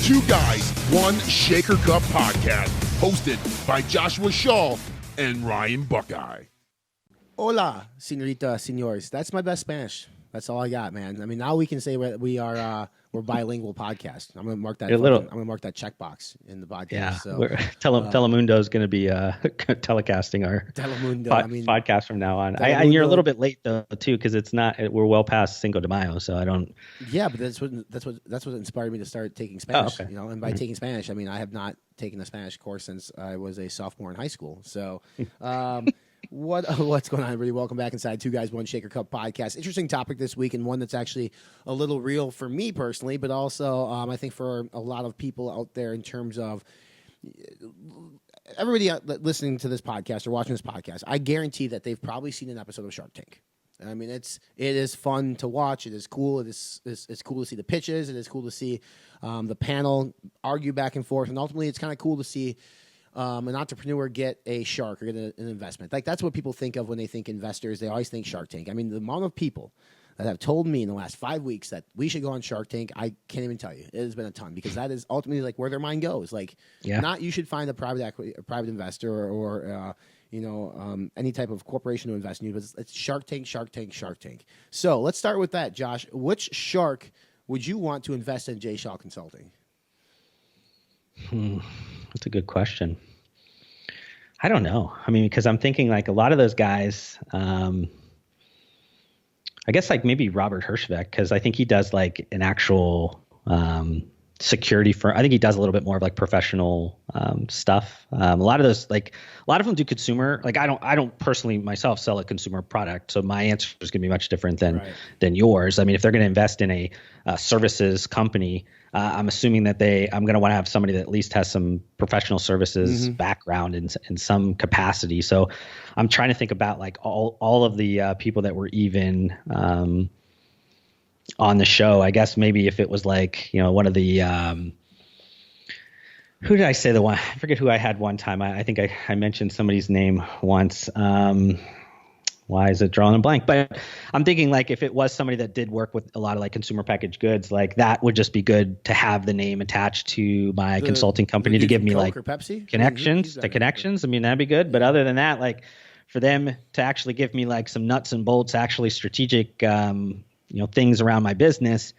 Two Guys, One Shaker Cup podcast, hosted by Joshua Shaw and Ryan Buckeye. Hola, señorita, señores. That's my best Spanish. That's all I got, man. I mean, now we can say we're bilingual podcast. I'm gonna mark that. I'm gonna mark that checkbox in the podcast. Yeah, so, Telemundo is going to be telecasting our podcast from now on. And you're a little bit late though too, because we're well past Cinco de Mayo, so I don't. Yeah, but that's what inspired me to start taking Spanish. Oh, okay. You know, and by taking Spanish, I mean I have not taken a Spanish course since I was a sophomore in high school. So. What's going on, everybody? Welcome back inside Two Guys, One Shaker Cup podcast. Interesting topic this week, and one that's actually a little real for me personally, but also I think for a lot of people out there in terms of everybody listening to this podcast or watching this podcast. I guarantee that they've probably seen an episode of Shark Tank. I mean, it is fun to watch. It is cool. It's cool to see the pitches. It is cool to see the panel argue back and forth, and ultimately, it's kind of cool to see. An entrepreneur get a shark or get an investment. Like that's what people think of when they think investors. They always think Shark Tank. I mean, the amount of people that have told me in the last 5 weeks that we should go on Shark Tank, I can't even tell you. It has been a ton because that is ultimately like where their mind goes. Like, not you should find a private equity, a private investor, or any type of corporation to invest in you. But it's Shark Tank, Shark Tank, Shark Tank. So let's start with that, Josh. Which shark would you want to invest in J. Shaw Consulting? That's a good question. I don't know. I mean, because I'm thinking like a lot of those guys, I guess like maybe Robert Hirschbeck, because I think he does like an actual security firm. I think he does a little bit more of like professional stuff. A lot of them do consumer. Like I don't personally myself sell a consumer product, so my answer is going to be much different than yours. I mean, if they're going to invest in a services company, I'm assuming that I'm going to want to have somebody that at least has some professional services background in some capacity. So I'm trying to think about like all of the people that were even on the show. I guess maybe if it was like, one of the who did I say the one? I forget who I had one time. I think I mentioned somebody's name once. Why is it drawing a blank? But I'm thinking like if it was somebody that did work with a lot of like consumer packaged goods, like that would just be good to have the name attached to my consulting company to give me like connections. I mean, that'd be good. But other than that, like for them to actually give me like some nuts and bolts, actually strategic, things around my business.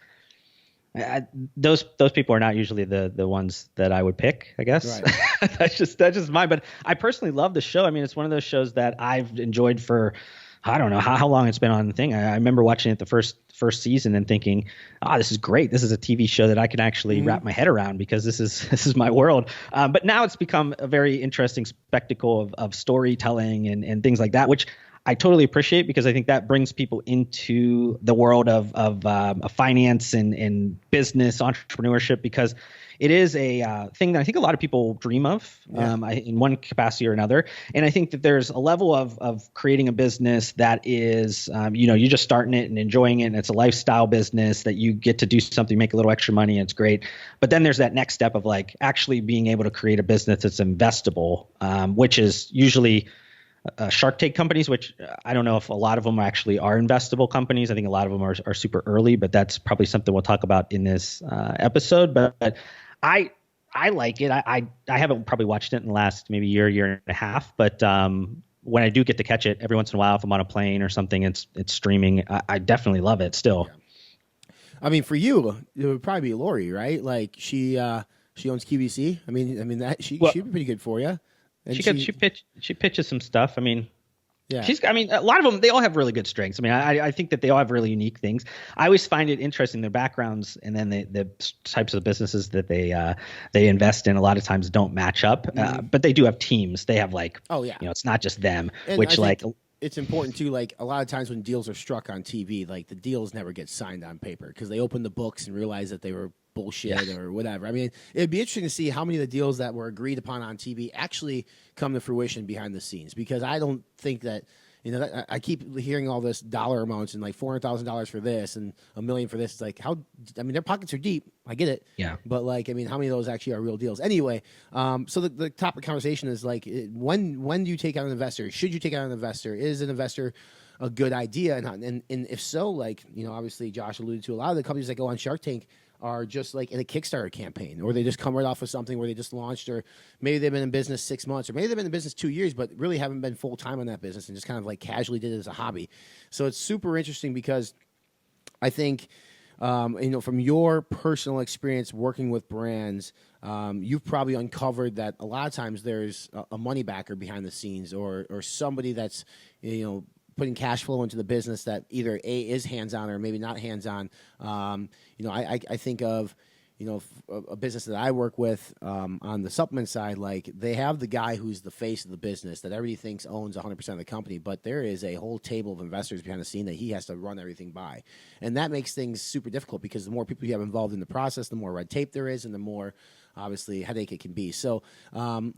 Those people are not usually the ones that I would pick, I guess. Right. that's just mine. But I personally love the show. I mean, it's one of those shows that I've enjoyed for, I don't know how long it's been on the thing. I remember watching it the first season and thinking, this is great. This is a TV show that I can actually wrap my head around because this is my world. But now it's become a very interesting spectacle of storytelling and things like that, which I totally appreciate because I think that brings people into the world of finance and business entrepreneurship, because it is a thing that I think a lot of people dream of in one capacity or another. And I think that there's a level of creating a business that is, you're just starting it and enjoying it, and it's a lifestyle business that you get to do something, make a little extra money, and it's great. But then there's that next step of like actually being able to create a business that's investable, which is usually Shark Tank companies, which I don't know if a lot of them actually are investable companies. I think a lot of them are super early, but that's probably something we'll talk about in this episode. But I like it. I haven't probably watched it in the last maybe year and a half, but when I do get to catch it every once in a while, if I'm on a plane or something, it's streaming. I definitely love it still. Yeah. I mean, for you, it would probably be Lori, right? Like she owns QVC. I mean that she'd be pretty good for you. And she pitches some stuff. I mean, a lot of them, they all have really good strengths. I mean, I think that they all have really unique things. I always find it interesting, their backgrounds and then the types of businesses that they invest in a lot of times don't match up. But they do have teams. They have like, it's not just them, and which like it's important too. Like a lot of times when deals are struck on TV, like the deals never get signed on paper because they open the books and realize that they were bullshit or whatever. I mean, it'd be interesting to see how many of the deals that were agreed upon on TV actually come to fruition behind the scenes, because I don't think that, I keep hearing all this dollar amounts and like $400,000 for this and $1 million for this. It's like their pockets are deep. I get it. Yeah. But like, I mean, how many of those actually are real deals? Anyway, so the topic conversation is like, when do you take out an investor? Should you take out an investor? Is an investor a good idea? And if so, like, obviously Josh alluded to a lot of the companies that go on Shark Tank are just like in a Kickstarter campaign, or they just come right off of something where they just launched, or maybe they've been in business 6 months, or maybe they've been in business 2 years, but really haven't been full time on that business and just kind of like casually did it as a hobby. So it's super interesting because I think, from your personal experience working with brands, you've probably uncovered that a lot of times there's a money backer behind the scenes, or somebody that's, putting cash flow into the business that either is hands-on or maybe not hands-on. I think of, a business that I work with on the supplement side, like they have the guy who's the face of the business that everybody thinks owns 100% of the company, but there is a whole table of investors behind the scene that he has to run everything by. And that makes things super difficult because the more people you have involved in the process, the more red tape there is and the more, obviously, headache it can be. So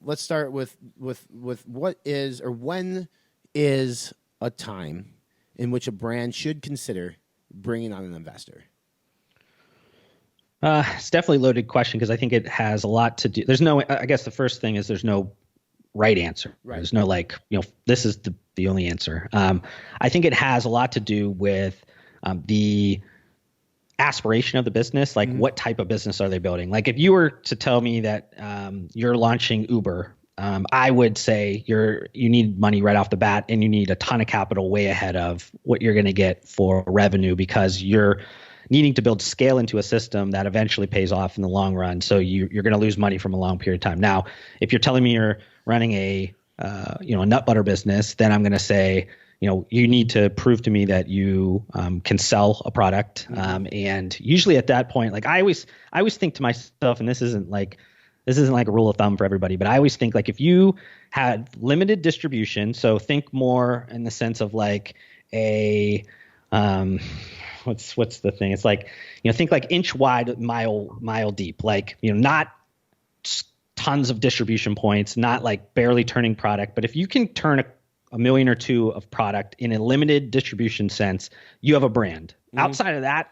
let's start with what is, or when is a time in which a brand should consider bringing on an investor? It's definitely a loaded question because I think it has a lot to do. I guess the first thing is there's no right answer. Right. There's no this is the only answer. I think it has a lot to do with the aspiration of the business. Like what type of business are they building? Like if you were to tell me that you're launching Uber, I would say you need money right off the bat and you need a ton of capital way ahead of what you're going to get for revenue because you're needing to build scale into a system that eventually pays off in the long run. So you're going to lose money from a long period of time. Now, if you're telling me you're running a nut butter business, then I'm going to say, you need to prove to me that you can sell a product. And usually at that point, like I always think to myself, and this isn't like a rule of thumb for everybody, but I always think like if you had limited distribution, so think more in the sense of like a what's the thing? It's like, think like inch wide, mile deep, like, not tons of distribution points, not like barely turning product. But if you can turn a million or two of product in a limited distribution sense, you have a brand. Outside of that,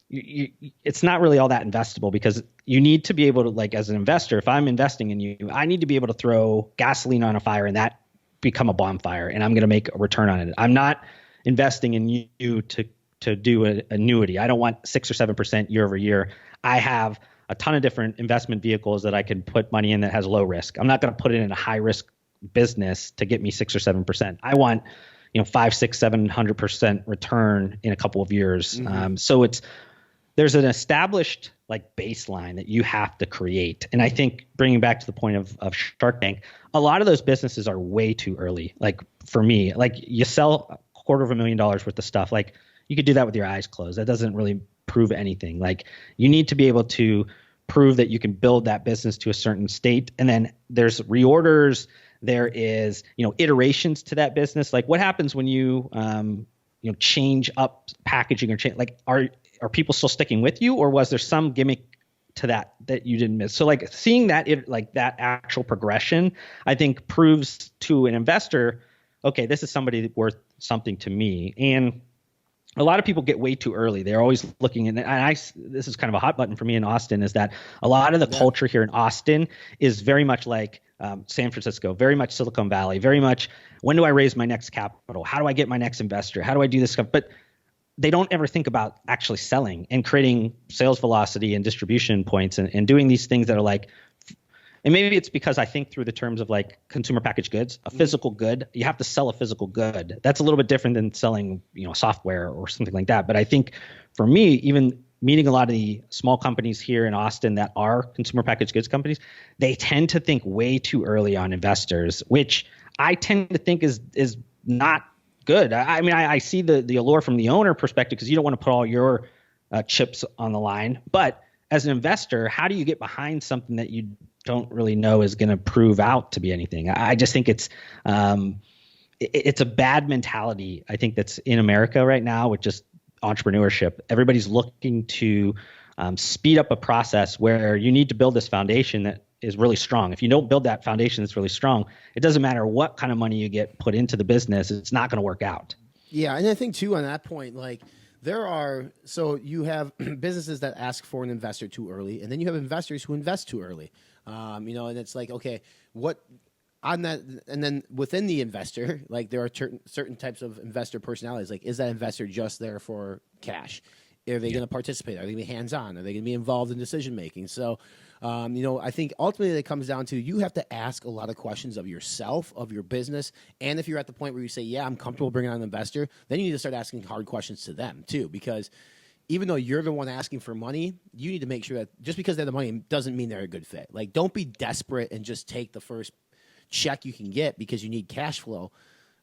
it's not really all that investable because you need to be able to, like, as an investor, if I'm investing in you, I need to be able to throw gasoline on a fire and that become a bonfire and I'm going to make a return on it. I'm not investing in you to do an annuity. I don't want 6 or 7% year over year. I have a ton of different investment vehicles that I can put money in that has low risk. I'm not going to put it in a high risk business to get me 6 or 7%. I want, 5, 6, 700% return in a couple of years. So there's an established like baseline that you have to create. And I think bringing back to the point of Shark Tank, a lot of those businesses are way too early. Like for me, like you sell $250,000 worth of stuff. Like you could do that with your eyes closed. That doesn't really prove anything. Like you need to be able to prove that you can build that business to a certain state. And then there's reorders. There is, iterations to that business. Like what happens when you, change up packaging or change, like are people still sticking with you or was there some gimmick to that you didn't miss? So like seeing that, that actual progression, I think proves to an investor, okay, this is somebody worth something to me. And a lot of people get way too early. They're always looking in, and this is kind of a hot button for me in Austin, is that a lot of the culture here in Austin is very much like San Francisco, very much Silicon Valley, very much, when do I raise my next capital? How do I get my next investor? How do I do this stuff? But they don't ever think about actually selling and creating sales velocity and distribution points and doing these things that are like, and maybe it's because I think through the terms of like consumer packaged goods, a physical good, you have to sell a physical good. That's a little bit different than selling, software or something like that. But I think for me, even meeting a lot of the small companies here in Austin that are consumer packaged goods companies, they tend to think way too early on investors, which I tend to think is not good. I mean, I see the allure from the owner perspective because you don't want to put all your chips on the line. But as an investor, how do you get behind something that you don't really know is going to prove out to be anything? I just think it's a bad mentality, I think, that's in America right now with just entrepreneurship. Everybody's looking to speed up a process where you need to build this foundation that is really strong. If you don't build that foundation that's really strong, it doesn't matter what kind of money you get put into the business, it's not going to work out. Yeah, and I think too on that point, like you have businesses that ask for an investor too early, and then you have investors who invest too early. And it's like, okay, what on that, and then within the investor, like there are certain types of investor personalities. Like, is that investor just there for cash? Are they going to participate? Are they going to be hands-on? Are they going to be involved in decision-making? So, I think ultimately it comes down to you have to ask a lot of questions of yourself, of your business, and if you're at the point where you say, yeah, I'm comfortable bringing on an investor, then you need to start asking hard questions to them too, because even though you're the one asking for money, you need to make sure that just because they have the money doesn't mean they're a good fit. Like, don't be desperate and just take the first check you can get because you need cash flow.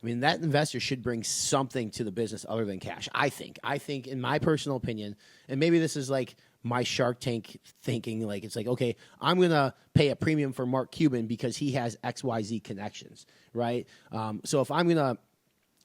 I mean, that investor should bring something to the business other than cash, I think. In my personal opinion, and maybe this is like my Shark Tank thinking, like it's like, okay, I'm going to pay a premium for Mark Cuban because he has XYZ connections, right? So if I'm going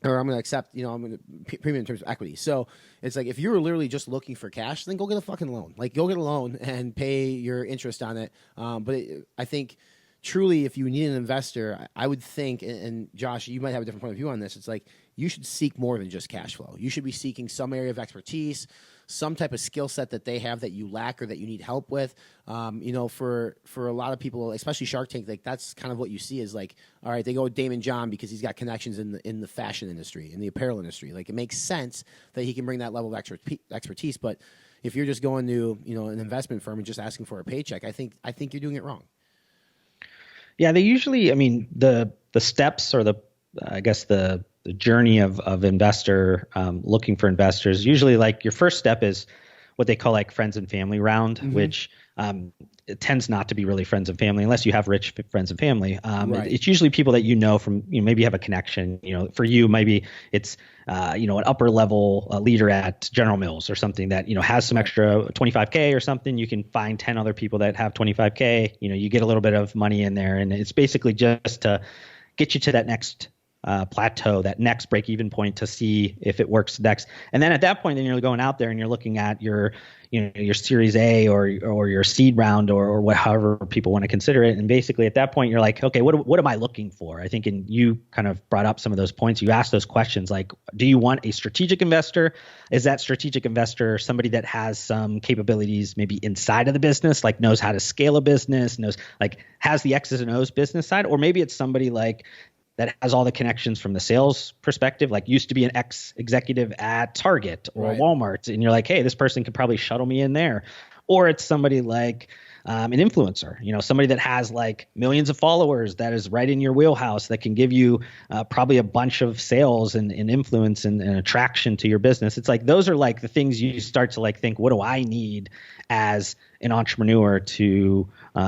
to accept, I'm going to premium in terms of equity. So it's like if you're literally just looking for cash, then go get a fucking loan. Like, go get a loan and pay your interest on it. I think truly, if you need an investor, I would think, and Josh, you might have a different point of view on this, it's like you should seek more than just cash flow. You should be seeking some area of expertise, some type of skill set that they have that you lack or that you need help with. For a lot of people, especially Shark Tank, like that's kind of what you see is like, all right, they go with Damon John because he's got connections in the fashion industry, in the apparel industry. Like, it makes sense that he can bring that level of expertise. But if you're just going to an investment firm and just asking for a paycheck, I think you're doing it wrong. Yeah, they usually, the steps or the journey of investor looking for investors, usually like your first step is what they call like friends and family round, which it tends not to be really friends and family unless you have rich friends and family. Right. It's usually people that from, maybe you have a connection, for you, maybe it's, an upper level leader at General Mills or something that, has some extra 25K or something. You can find 10 other people that have 25K, you get a little bit of money in there, and it's basically just to get you to that next plateau, that next break-even point to see if it works next. And then at that point, then you're going out there and you're looking at your Series A or your seed round or however people want to consider it. And basically at that point, you're like, okay, what am I looking for? I think, and you kind of brought up some of those points. You asked those questions like, do you want a strategic investor? Is that strategic investor somebody that has some capabilities maybe inside of the business, like knows how to scale a business, has the X's and O's business side? Or maybe it's somebody like that has all the connections from the sales perspective, like used to be an ex-executive at Target or right. Walmart. And you're like, hey, this person could probably shuttle me in there. Or it's somebody like an influencer, somebody that has like millions of followers that is right in your wheelhouse that can give you probably a bunch of sales and influence and attraction to your business. It's like, those are like the things you start to like think, what do I need as an entrepreneur to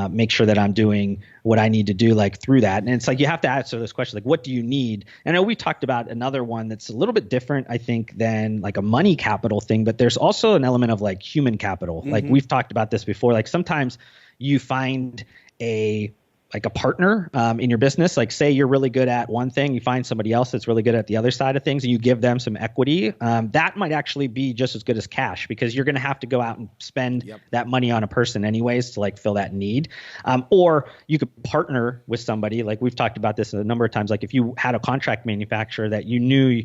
make sure that I'm doing what I need to do like through that. And it's like, you have to answer those questions. Like, what do you need? And I know we talked about another one that's a little bit different, I think, than like a money capital thing, but there's also an element of like human capital. Mm-hmm. Like we've talked about this before. Like sometimes you find a partner in your business, like say you're really good at one thing, you find somebody else that's really good at the other side of things and you give them some equity. That might actually be just as good as cash because you're going to have to go out and spend that money on a person anyways to like fill that need. Or you could partner with somebody, like we've talked about this a number of times. Like if you had a contract manufacturer that you knew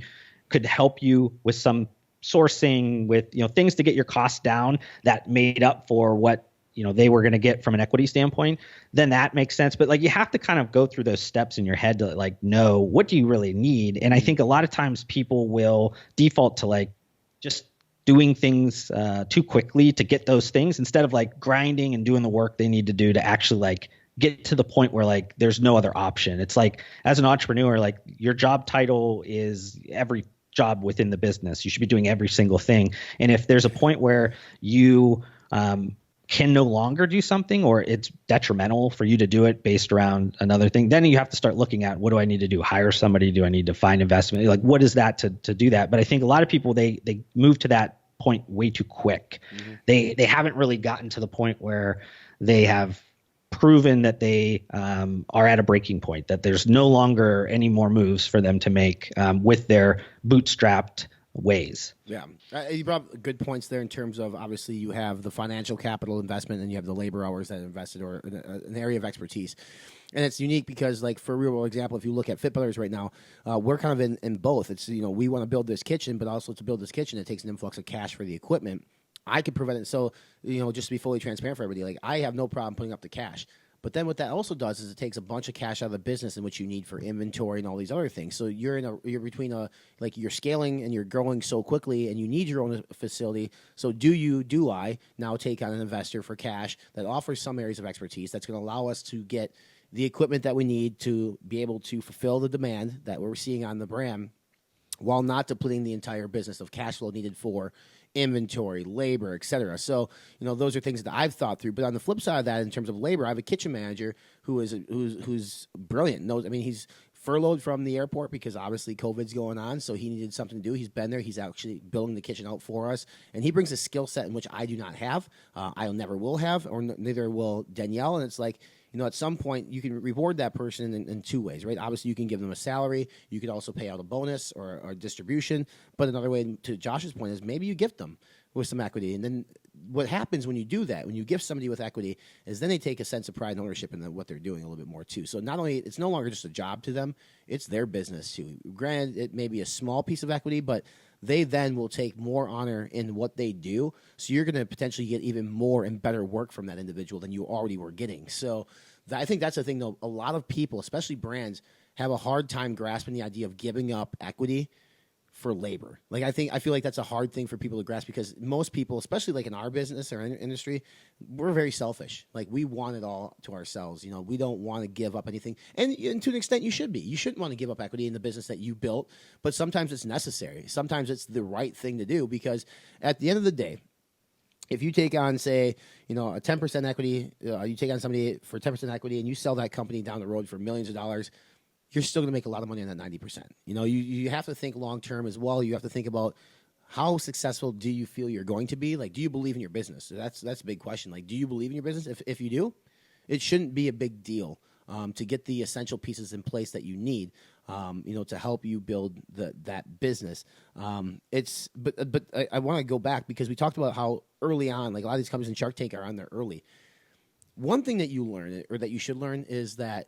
could help you with some sourcing, with things to get your costs down that made up for what they were going to get from an equity standpoint, then that makes sense. But like, you have to kind of go through those steps in your head to like know what do you really need. And I think a lot of times people will default to like just doing things too quickly to get those things instead of like grinding and doing the work they need to do to actually like get to the point where like there's no other option. It's like, as an entrepreneur, like your job title is every job within the business. You should be doing every single thing. And if there's a point where you can no longer do something or it's detrimental for you to do it based around another thing, then you have to start looking at, what do I need to do? Hire somebody? Do I need to find investment? Like, what is that to do that? But I think a lot of people, they move to that point way too quick. Mm-hmm. They haven't really gotten to the point where they have proven that they are at a breaking point, that there's no longer any more moves for them to make with their bootstrapped ways. Yeah. You brought up good points there in terms of, obviously you have the financial capital investment and you have the labor hours that invested, or an area of expertise. And it's unique because, like, for a real world example, if you look at Fit Brothers right now, we're kind of in both. It's, we want to build this kitchen, but also to build this kitchen, it takes an influx of cash for the equipment. I could prevent it. So, just to be fully transparent for everybody, like, I have no problem putting up the cash. But then what that also does is it takes a bunch of cash out of the business in which you need for inventory and all these other things. So you're between like you're scaling and you're growing so quickly and you need your own facility. So do I now take on an investor for cash that offers some areas of expertise that's going to allow us to get the equipment that we need to be able to fulfill the demand that we're seeing on the brand, while not depleting the entire business of cash flow needed for inventory, labor, et cetera. So, those are things that I've thought through. But on the flip side of that, in terms of labor, I have a kitchen manager who's brilliant. He's furloughed from the airport because obviously COVID's going on, so he needed something to do. He's been there. He's actually building the kitchen out for us, and he brings a skill set in which I do not have. I never will have, or neither will Danielle. And it's like, at some point you can reward that person in two ways, right? Obviously, you can give them a salary. You could also pay out a bonus or a distribution. But another way, to Josh's point, is maybe you gift them with some equity. And then what happens when you do that, when you gift somebody with equity, is then they take a sense of pride and ownership in what they're doing a little bit more too. So not only, it's no longer just a job to them, it's their business too. Granted, it may be a small piece of equity, but they then will take more honor in what they do. So you're going to potentially get even more and better work from that individual than you already were getting. So I think that's the thing, though. A lot of people, especially brands, have a hard time grasping the idea of giving up equity for labor. Like, I feel like that's a hard thing for people to grasp, because most people, especially like in our business or industry, we're very selfish. Like, we want it all to ourselves. We don't want to give up anything. And to an extent, you should be. You shouldn't want to give up equity in the business that you built, but sometimes it's necessary. Sometimes it's the right thing to do, because at the end of the day, if you take on, say, a 10% equity, you take on somebody for 10% equity and you sell that company down the road for millions of dollars, you're still going to make a lot of money on that 90%. You have to think long term as well. You have to think about how successful do you feel you're going to be? Like, do you believe in your business? So that's a big question. Like, do you believe in your business? If you do, it shouldn't be a big deal to get the essential pieces in place that you need, to help you build that business. But I want to go back, because we talked about how early on, like a lot of these companies in Shark Tank are on there early. One thing that you learn, or that you should learn, is that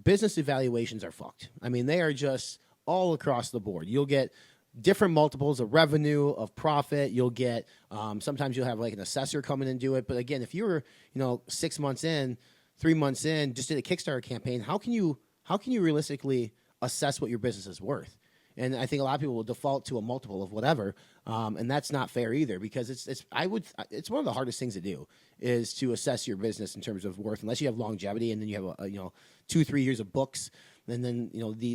business evaluations are fucked. I mean, they are just all across the board. You'll get different multiples of revenue, of profit. You'll get, sometimes you'll have like an assessor come in and do it. But again, if you were, 6 months in, 3 months in, just did a Kickstarter campaign, how can you realistically assess what your business is worth? And I think a lot of people will default to a multiple of whatever, and that's not fair either, because it's one of the hardest things to do, is to assess your business in terms of worth, unless you have longevity and then you have 2-3 years of books, and then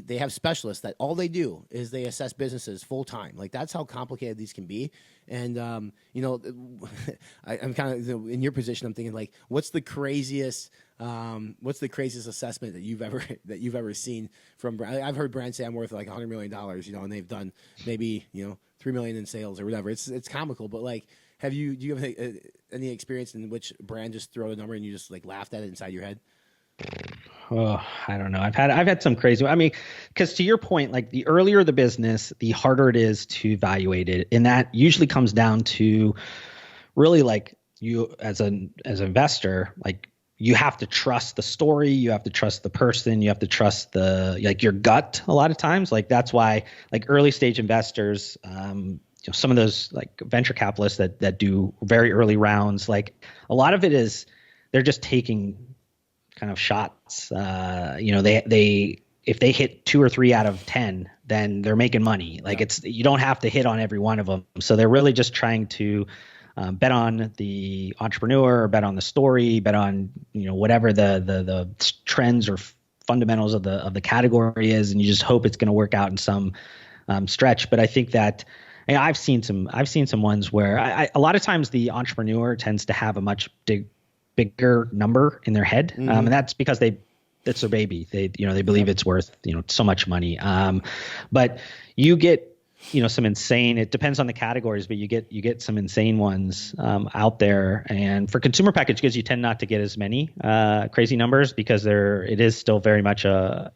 they have specialists that all they do is they assess businesses full time. Like, that's how complicated these can be. And I'm kind of in your position. I'm thinking, like, what's the craziest assessment that you've ever seen from? I've heard brands say I'm worth like $100 million, and they've done maybe $3 million in sales or whatever. It's comical, but like, do you have any experience in which brand just throw a number and you just like laughed at it inside your head? Oh, I don't know. I've had some crazy. I mean, because to your point, like, the earlier the business, the harder it is to evaluate it, and that usually comes down to really, like, you as an investor, like, you have to trust the story, you have to trust the person, you have to trust your gut. A lot of times, like, that's why, like, early stage investors, some of those like venture capitalists that do very early rounds, like, a lot of it is they're just taking kind of shots. They if they hit 2 or 3 out of 10, then they're making money. Like, you don't have to hit on every one of them. So they're really just trying to bet on the entrepreneur, or bet on the story, bet on whatever the trends or fundamentals of the category is, and you just hope it's going to work out in some stretch. But I think that I've seen some ones where a lot of times the entrepreneur tends to have a much bigger number in their head, and that's because that's their baby. They believe it's worth so much money. But you get some insane. It depends on the categories, but you get some insane ones out there. And for consumer packaged goods, you tend not to get as many crazy numbers, because it is still very much a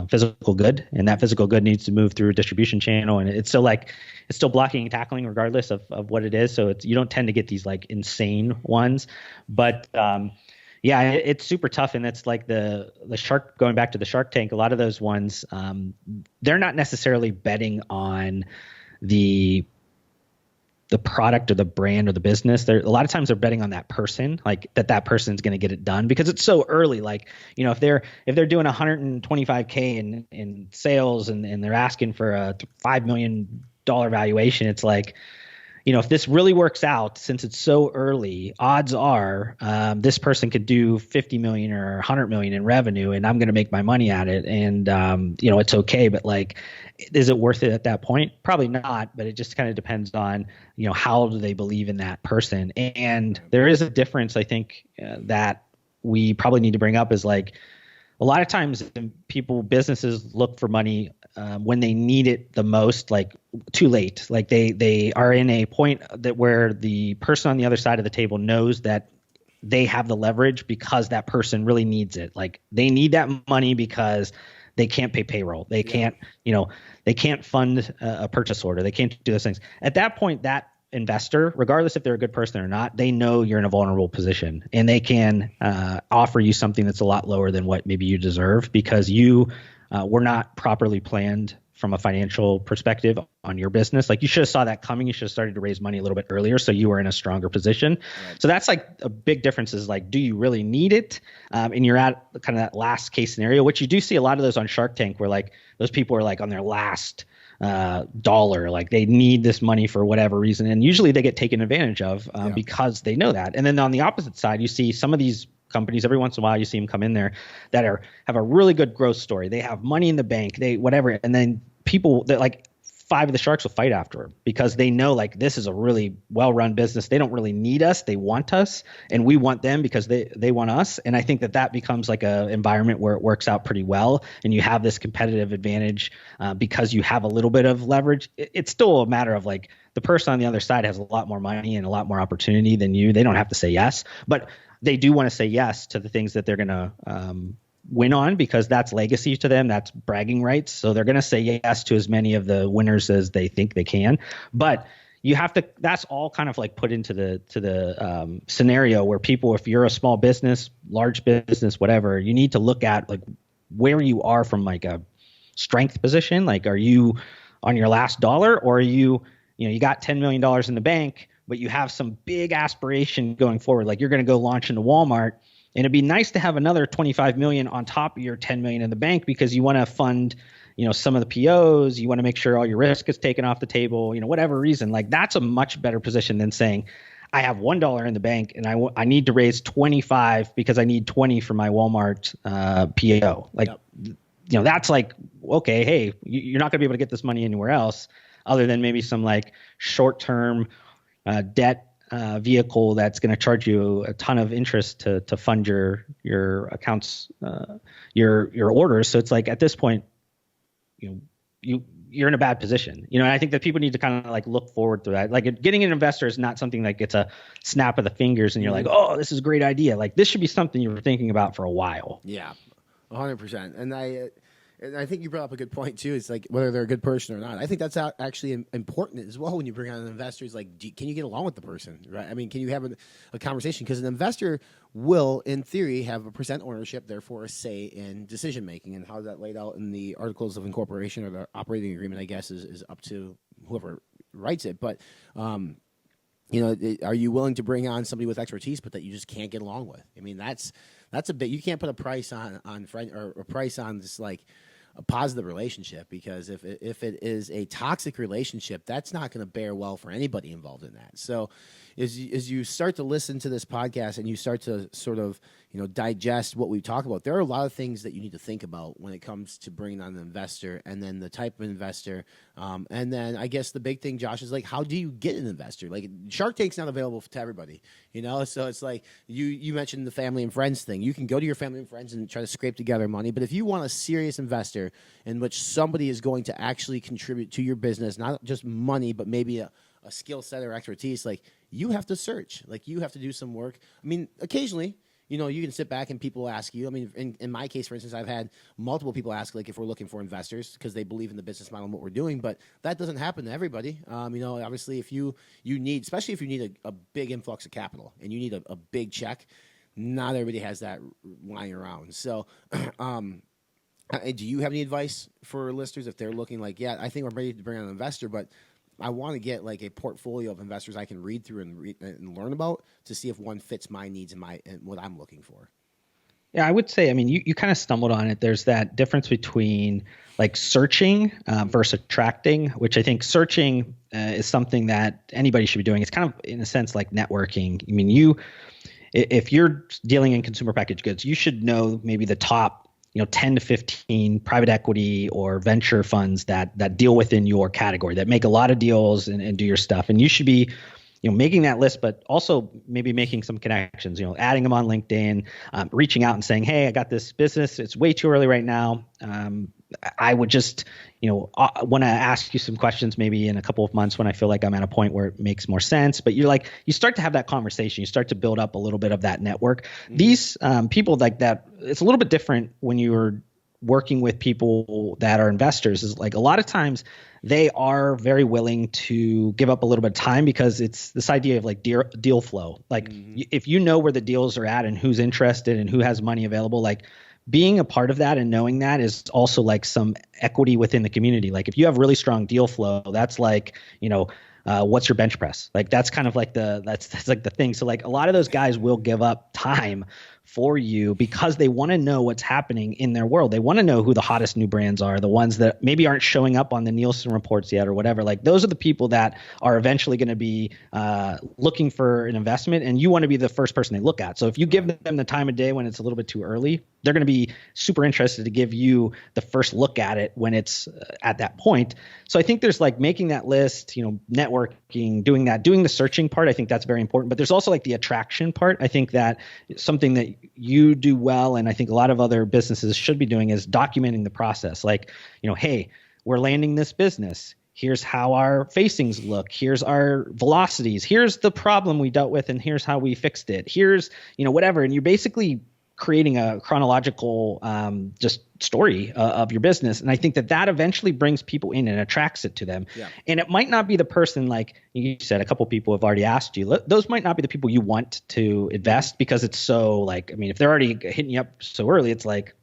physical good, and that physical good needs to move through a distribution channel, and it's still blocking and tackling regardless of what it is. So you don't tend to get these like insane ones, but it's super tough. And it's like the shark, going back to the Shark Tank, a lot of those ones, they're not necessarily betting on the the product or the brand or the business. A lot of times they're betting on that person, like that person's going to get it done because it's so early. Like, if they're doing 125K in sales and they're asking for a $5 million valuation, it's like, if this really works out, since it's so early, odds are this person could do 50 million or 100 million in revenue, and I'm going to make my money at it. And it's okay, but like, is it worth it at that point? Probably not. But it just kind of depends on how do they believe in that person. And there is a difference, I think, that we probably need to bring up is like, a lot of times businesses look for money when they need it the most, like too late. Like they are in a point that where the person on the other side of the table knows that they have the leverage because that person really needs it. Like they need that money because they can't pay payroll. They can't, they can't fund a purchase order. They can't do those things. At that point, that investor, regardless if they're a good person or not, they know you're in a vulnerable position and they can offer you something that's a lot lower than what maybe you deserve because you were not properly planned from a financial perspective on your business. Like you should have saw that coming. You should have started to raise money a little bit earlier so you were in a stronger position. Right. So that's like a big difference is like, do you really need it? And you're at kind of that last case scenario, which you do see a lot of those on Shark Tank where like those people are like on their last dollar, like they need this money for whatever reason. And usually they get taken advantage of because they know that. And then on the opposite side, you see some of these companies, every once in a while you see them come in there that have a really good growth story. They have money in the bank, they whatever. And then people that like 5 of the sharks will fight after them because they know like this is a really well-run business. They don't really need us. They want us and we want them because they want us. And I think that becomes like a environment where it works out pretty well. And you have this competitive advantage because you have a little bit of leverage. It's still a matter of like the person on the other side has a lot more money and a lot more opportunity than you. They don't have to say yes, but they do want to say yes to the things that they're going to win on because that's legacy to them. That's bragging rights. So they're going to say yes to as many of the winners as they think they can. But you have to, that's all kind of like put into the scenario where people, if you're a small business, large business, whatever, you need to look at like where you are from like a strength position. Like, are you on your last dollar or are you got $10 million in the bank, but you have some big aspiration going forward. Like you're going to go launch into Walmart. And it'd be nice to have another 25 million on top of your 10 million in the bank because you want to fund, some of the POs. You want to make sure all your risk is taken off the table, whatever reason. Like that's a much better position than saying, I have $1 in the bank and I need to raise 25 because I need 20 for my Walmart PO. Like, that's like, okay, hey, you're not going to be able to get this money anywhere else other than maybe some like short-term debt vehicle that's going to charge you a ton of interest to fund your accounts, your orders. So it's like at this point, you're in a bad position, and I think that people need to kind of like look forward to that. Like getting an investor is not something that gets a snap of the fingers and you're like, oh, this is a great idea. Like this should be something you were thinking about for a while. Yeah, 100%. And I think you brought up a good point too. It's like whether they're a good person or not. I think that's actually important as well when you bring on investors. Like, can you get along with the person, right? I mean, can you have a conversation? Because an investor will, in theory, have a percent ownership, therefore a say in decision making. And how that laid out in the articles of incorporation or the operating agreement, I guess, is up to whoever writes it. But are you willing to bring on somebody with expertise, but that you just can't get along with? I mean, that's a bit. You can't put a price on friend or a price on this like a positive relationship, because if it is a toxic relationship, that's not going to bear well for anybody involved in that. So as you start to listen to this podcast and you start to sort of digest what we talk about, there are a lot of things that you need to think about when it comes to bringing on an investor, and then the type of investor, and then I guess the big thing, Josh, is like, how do you get an investor? Like Shark Tank's not available to everybody, so it's like you mentioned the family and friends thing. You can go to your family and friends and try to scrape together money, but if you want a serious investor in which somebody is going to actually contribute to your business, not just money, but maybe a skill set or expertise, like you have to search, like you have to do some work. I mean, occasionally, you can sit back and people ask you. I mean, in my case, for instance, I've had multiple people ask, like, if we're looking for investors because they believe in the business model and what we're doing, but that doesn't happen to everybody. Obviously, if you need, especially if you need a big influx of capital and you need a big check, not everybody has that lying around. So, do you have any advice for listeners if they're looking like, yeah, I think we're ready to bring on an investor, but I want to get like a portfolio of investors I can read through and learn about to see if one fits my needs and what I'm looking for. Yeah, I would say, I mean, you kind of stumbled on it. There's that difference between like searching versus attracting, which I think searching is something that anybody should be doing. It's kind of, in a sense, like networking. I mean, if you're dealing in consumer packaged goods, you should know maybe the top, 10 to 15 private equity or venture funds that deal within your category, that make a lot of deals and do your stuff. And you should be making that list, but also maybe making some connections, adding them on LinkedIn, reaching out and saying, hey, I got this business. It's way too early right now. I would just, want to ask you some questions maybe in a couple of months when I feel like I'm at a point where it makes more sense. But you start to have that conversation. You start to build up a little bit of that network. Mm-hmm. These people like that, it's a little bit different when you're working with people that are investors. Is like a lot of times they are very willing to give up a little bit of time because it's this idea of like deal flow. Like if you know where the deals are at and who's interested and who has money available, like being a part of that and knowing that is also like some equity within the community. Like if you have really strong deal flow, that's like, what's your bench press? Like that's kind of like that's like the thing. So like a lot of those guys will give up time for you because they want to know what's happening in their world. They want to know who the hottest new brands are, the ones that maybe aren't showing up on the Nielsen reports yet or whatever. Like those are the people that are eventually going to be looking for an investment, and you want to be the first person they look at. So if you give them the time of day when it's a little bit too early, they're going to be super interested to give you the first look at it when it's at that point. So I think there's like making that list, networking, doing the searching part. I think that's very important, but there's also like the attraction part. I think that something that you do well, and I think a lot of other businesses should be doing, is documenting the process. Like, hey, we're landing this business. Here's how our facings look. Here's our velocities. Here's the problem we dealt with, and here's how we fixed it. Here's, whatever. And you're basically creating a chronological just story of your business. And I think that eventually brings people in and attracts it to them. Yeah. And it might not be the person, like you said, a couple people have already asked you, those might not be the people you want to invest because it's so like, I mean, if they're already hitting you up so early, it's like,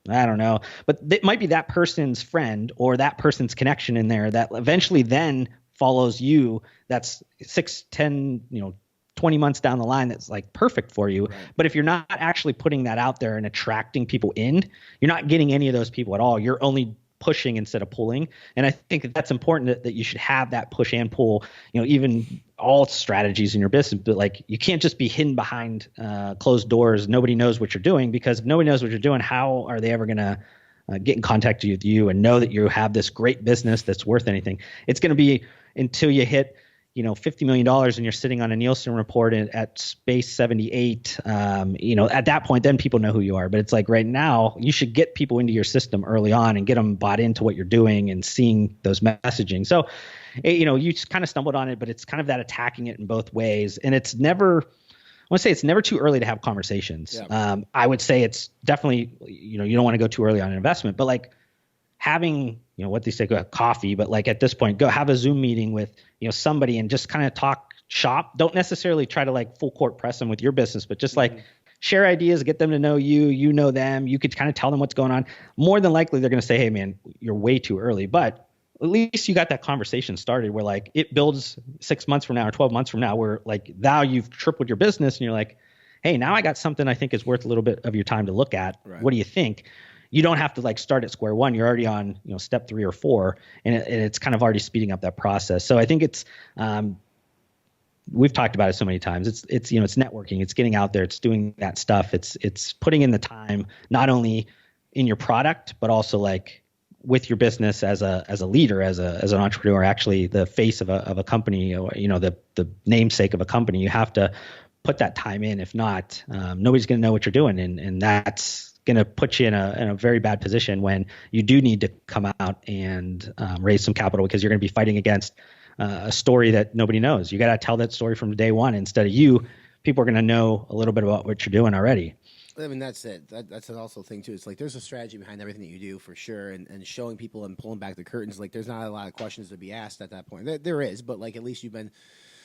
I don't know, but it might be that person's friend or that person's connection in there that eventually then follows you. That's 6, 10, 20 months down the line, that's like perfect for you. Right. But if you're not actually putting that out there and attracting people in, you're not getting any of those people at all. You're only pushing instead of pulling. And I think that's important that you should have that push and pull, even all strategies in your business, but like you can't just be hidden behind closed doors. Nobody knows what you're doing, because if nobody knows what you're doing, how are they ever going to get in contact with you and know that you have this great business that's worth anything? It's going to be until you hit $50 million and you're sitting on a Nielsen report at space 78, at that point, then people know who you are. But it's like right now, you should get people into your system early on and get them bought into what you're doing and seeing those messaging. So, you just kind of stumbled on it, but it's kind of that attacking it in both ways. And it's never too early to have conversations. Yeah. I would say it's definitely, you don't want to go too early on an investment, but like having, what they say, go have coffee, but like at this point, go have a Zoom meeting with, somebody and just kind of talk shop. Don't necessarily try to like full court press them with your business, but just like share ideas, get them to know you, you know them. You could kind of tell them what's going on. More than likely, they're going to say, hey man, you're way too early. But at least you got that conversation started where like it builds 6 months from now or 12 months from now, where like now you've tripled your business and you're like, hey, now I got something I think is worth a little bit of your time to look at. Right. What do you think? You don't have to like start at square one. You're already on, step 3 or 4, and it's kind of already speeding up that process. So I think it's, we've talked about it so many times. It's it's networking. It's getting out there. It's doing that stuff. It's putting in the time, not only in your product, but also like with your business as a leader, as an entrepreneur, actually the face of a company, or the namesake of a company. You have to put that time in. If not, nobody's going to know what you're doing, and that's going to put you in a very bad position when you do need to come out and raise some capital, because you're going to be fighting against a story that nobody knows. You got to tell that story from day one instead of you. People are going to know a little bit about what you're doing already. I mean, that's it. That's also thing too. It's like there's a strategy behind everything that you do for sure, and showing people and pulling back the curtains. Like there's not a lot of questions to be asked at that point. There is, but like at least you've been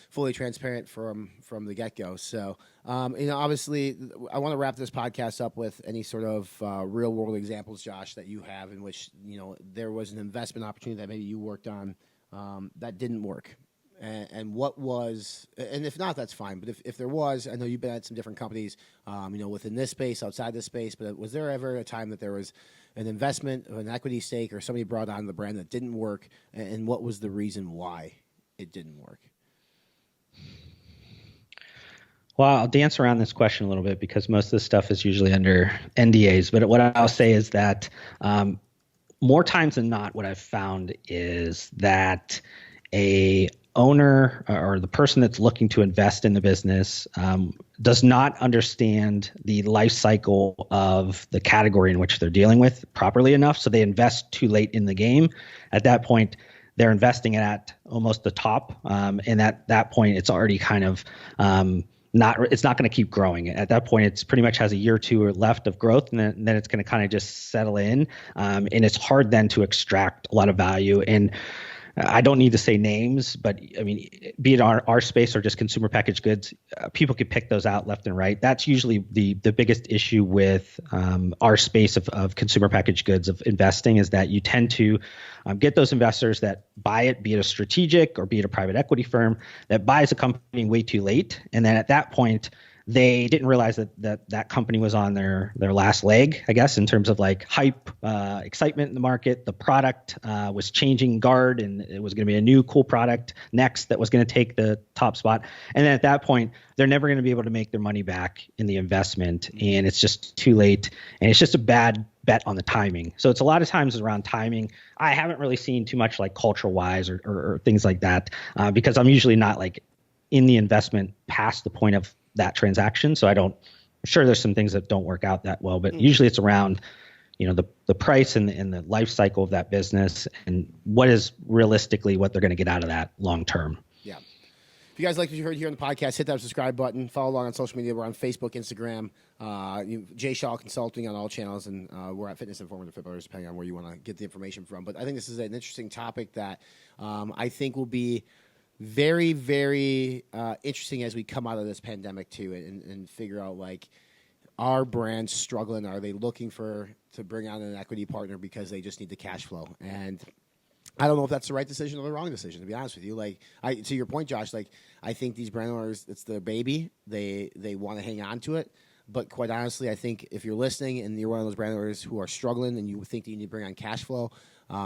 fully transparent from the get-go. So, obviously, I want to wrap this podcast up with any sort of real-world examples, Josh, that you have in which, there was an investment opportunity that maybe you worked on that didn't work? And what was, and if not, that's fine. But if there was, I know you've been at some different companies, within this space, outside this space, but was there ever a time that there was an investment, an equity stake, or somebody brought on the brand that didn't work? And what was the reason why it didn't work? Well, I'll dance around this question a little bit because most of this stuff is usually under NDAs. But what I'll say is that more times than not, what I've found is that a owner or the person that's looking to invest in the business does not understand the life cycle of the category in which they're dealing with properly enough. So they invest too late in the game. At that point, they're investing at almost the top. And at that point, it's already kind of it's not going to keep growing. At that point, it's pretty much has a year or two left of growth, and then it's going to kind of just settle in. And it's hard then to extract a lot of value. And I don't need to say names, but I mean, be it our space or just consumer packaged goods, people could pick those out left and right. That's usually the biggest issue with our space of consumer packaged goods of investing is that you tend to get those investors that buy it, be it a strategic or be it a private equity firm that buys a company way too late. And then at that point, they didn't realize that company was on their last leg, I guess, in terms of like hype, excitement in the market. The product was changing guard, and it was going to be a new cool product next that was going to take the top spot. And then at that point, they're never going to be able to make their money back in the investment, and it's just too late. And it's just a bad bet on the timing. So it's a lot of times around timing. I haven't really seen too much like cultural wise or things like that because I'm usually not like in the investment past the point of that transaction. So I'm sure there's some things that don't work out that well, but usually it's around, the price and the life cycle of that business and what is realistically what they're going to get out of that long term. Yeah. If you guys like what you heard here on the podcast, hit that subscribe button, follow along on social media. We're on Facebook, Instagram, Jay Shaw Consulting on all channels, and we're at Fitness Informative Fit Builders, depending on where you want to get the information from. But I think this is an interesting topic that I think will be very, very interesting as we come out of this pandemic too, and figure out like, are brands struggling? Are they looking to bring on an equity partner because they just need the cash flow? And I don't know if that's the right decision or the wrong decision, to be honest with you. Like, to your point, Josh, like I think these brand owners, it's their baby. They want to hang on to it. But quite honestly, I think if you're listening and you're one of those brand owners who are struggling and you think that you need to bring on cash flow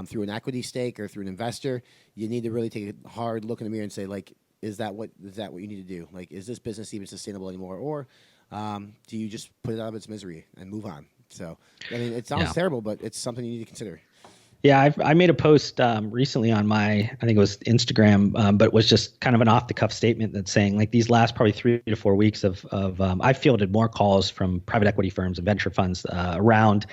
through an equity stake or through an investor, you need to really take a hard look in the mirror and say, like, is that what you need to do? Like, is this business even sustainable anymore? Or do you just put it out of its misery and move on? So, I mean, it sounds terrible, but it's something you need to consider. Yeah, I made a post recently on I think it was Instagram, but it was just kind of an off-the-cuff statement that's saying, like, these last probably 3 to 4 weeks of I've fielded more calls from private equity firms and venture funds around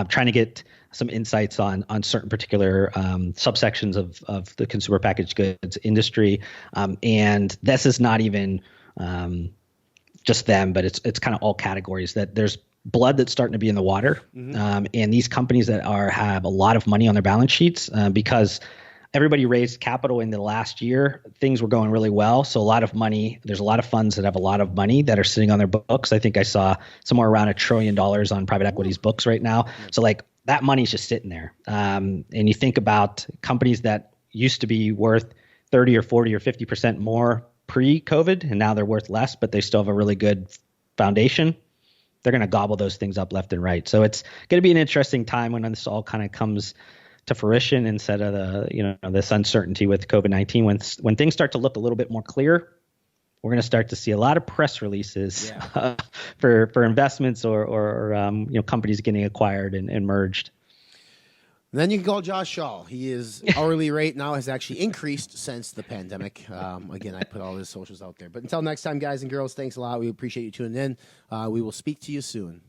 trying to get some insights on certain particular subsections of the consumer packaged goods industry. And this is not even just them, but it's kind of all categories that there's blood that's starting to be in the water. And these companies that have a lot of money on their balance sheets because everybody raised capital in the last year, things were going really well. So a lot of money, there's a lot of funds that have a lot of money that are sitting on their books. I think I saw somewhere around $1 trillion on private equity's books right now. So like that money's just sitting there. And you think about companies that used to be worth 30 or 40 or 50% more pre-COVID, and now they're worth less, but they still have a really good foundation. They're going to gobble those things up left and right. So it's going to be an interesting time when this all kind of comes to fruition instead of this uncertainty with COVID-19. When things start to look a little bit more clear, we're going to start to see a lot of press releases for investments or companies getting acquired and merged. Then you can call Josh Shaw. His hourly rate now has actually increased since the pandemic. Again, I put all his socials out there. But until next time, guys and girls, thanks a lot. We appreciate you tuning in. We will speak to you soon.